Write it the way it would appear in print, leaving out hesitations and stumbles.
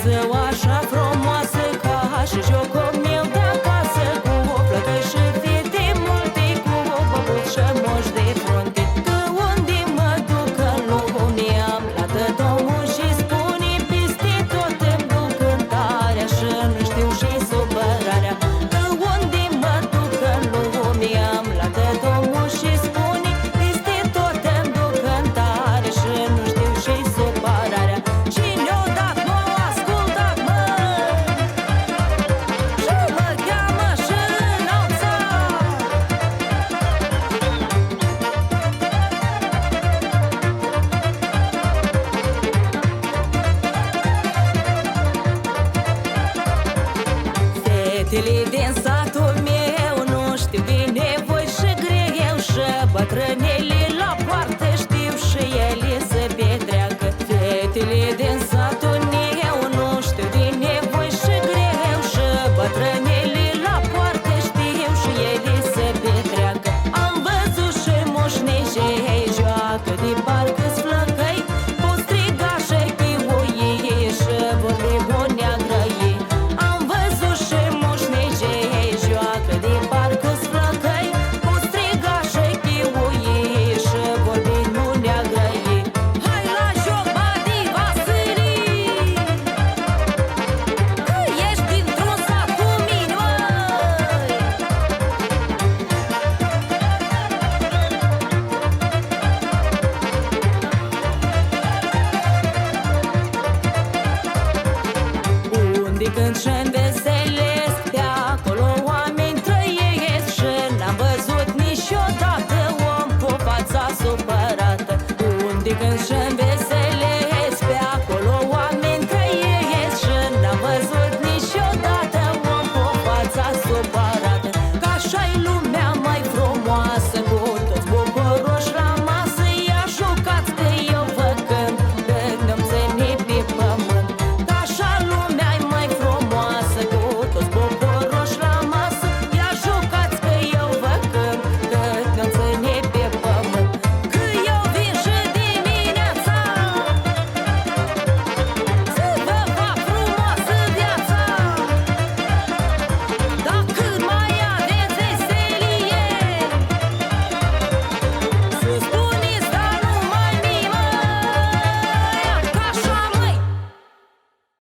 viață așa frumoasă ca și jocul meu de acasă, cu o plăcă și fete multe, cu o băbuță moș de frunte. Că unde mă duc în lume am plată Domnul și spune peste tot îmi duc cântarea și nu știu și supărarea. Că unde mă duc în lume am plată Domnul și spune peste tot îmi duc cântarea și nu știu și supărarea. Și ne-o dat, m-o ascultat, mă, și mă cheamă și înalța. Fetele din satul meu nu știu bine voi și greu și bătrâne